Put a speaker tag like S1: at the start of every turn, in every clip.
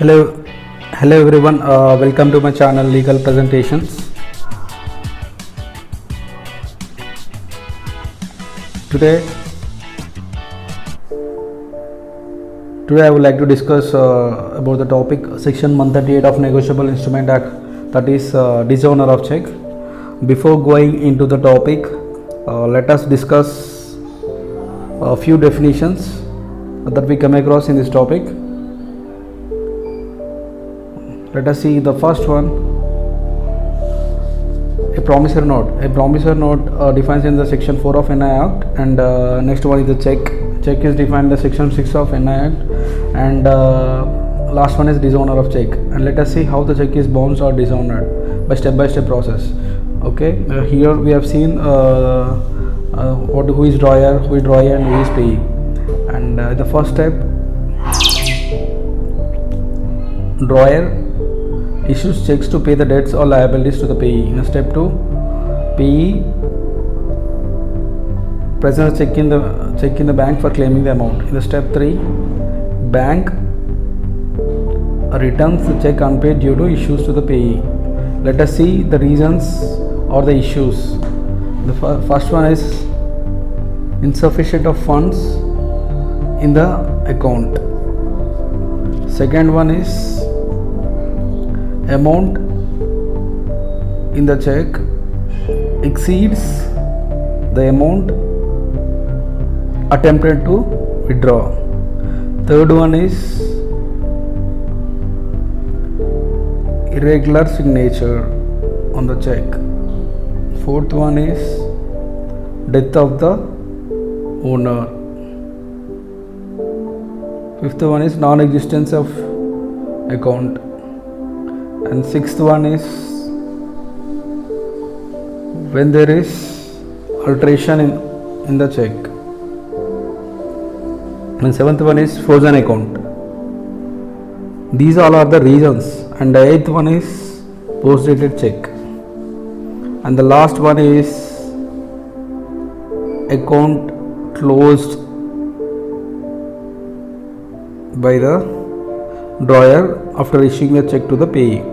S1: Hello, hello everyone. Welcome to my channel Legal Presentations. Today, today I would like to discuss about the topic Section 138 of Negotiable Instrument Act, that is disowner of check. Before going into the topic, let us discuss a few definitions that we come across in this topic. Let us see the first one. A promissory note. A promissory note defines in the section 4 of NI Act, and next one is the check. Check is defined in the section 6 of NI Act, and last one is disowner of check. And let us see how the check is bounced or dishonored by step process. Okay, here we have seen who is drawer, and who is payee. And the first step, drawer issues checks to pay the debts or liabilities to the payee. In step 2, payee presents a check in the bank for claiming the amount. In the step 3, bank returns the check unpaid due to issues to the payee. Let us see the reasons or the issues. The first one is insufficient of funds in the account. Second one is amount in the check exceeds the amount attempted to withdraw. Third one is irregular signature on the check. Fourth one is death of the owner. Fifth one is non-existence of account. And sixth one is when there is alteration in the check. And seventh one is frozen account. These all are the reasons. And the eighth one is post-dated check. And the last one is account closed by the drawer after issuing the check to the payee.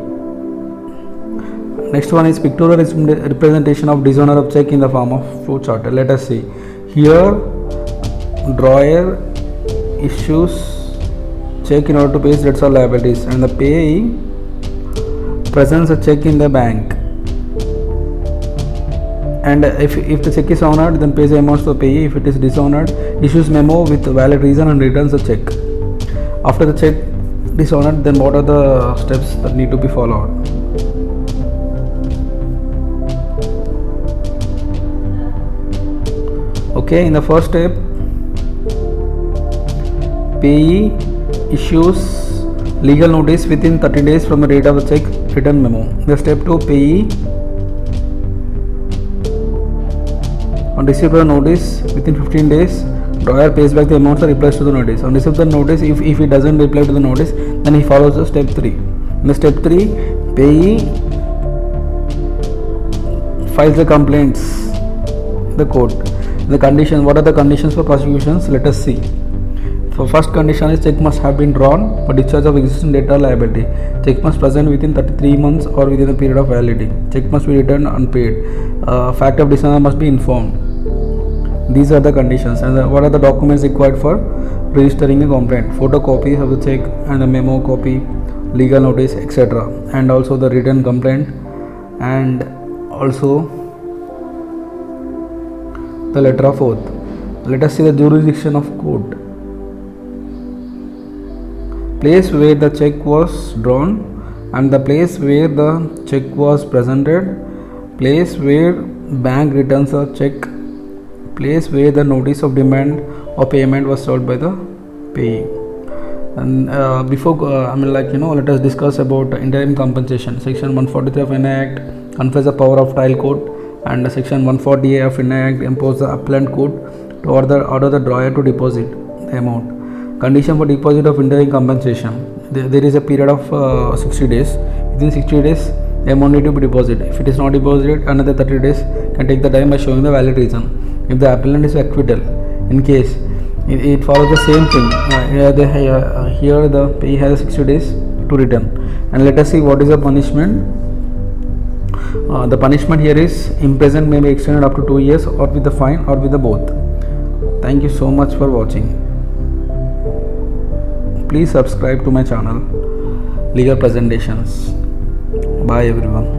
S1: Next one is pictorial representation of disowner of check in the form of flowchart. Let us see. Here, drawer issues check in order to pay debts or liabilities, and the payee presents a check in the bank. And if the check is honored, then pays the amounts to the payee. If it is dishonored, issues memo with valid reason and returns the check. After the check dishonored, then what are the steps that need to be followed? Okay, in the first step, payee issues legal notice within 30 days from the date of the check return memo. In the step 2, payee on receipt of the notice within 15 days, drawer pays back the amounts or replies to the notice. On receipt of the notice, if he doesn't reply to the notice, then he follows the step 3. In the step 3, payee files the complaints in the court. The condition, what are the conditions for prosecutions? Let us see. For first condition is check must have been drawn for discharge of existing debt or liability. Check must present within 33 months or within the period of validity. Check must be returned unpaid. Fact of dishonour must be informed. These are the conditions. And what are the documents required for registering a complaint? Photocopies of the check and the memo copy, legal notice, etc. And also the written complaint, and also the letter of oath. Let us see the jurisdiction of court. Place where the check was drawn, and the place where the check was presented, place where bank returns a check, place where the notice of demand or payment was served by the payee. And let us discuss about interim compensation. Section 143 of NI Act confers the power of trial court, and Section 140A of NI Act imposes the appellant court to order the drawer to deposit the amount. Condition for deposit of interim compensation. There is a period of 60 days. Within 60 days, the amount need to be deposited. If it is not deposited, another 30 days can take the time by showing the valid reason. If the appellant is acquittal, in case it follows the same thing. Here the payee has 60 days to return. And let us see what is the punishment. The punishment here is imprisonment may be extended up to 2 years, or with the fine, or with the both. Thank you so much for watching. Please subscribe to my channel Legal Presentations. Bye everyone.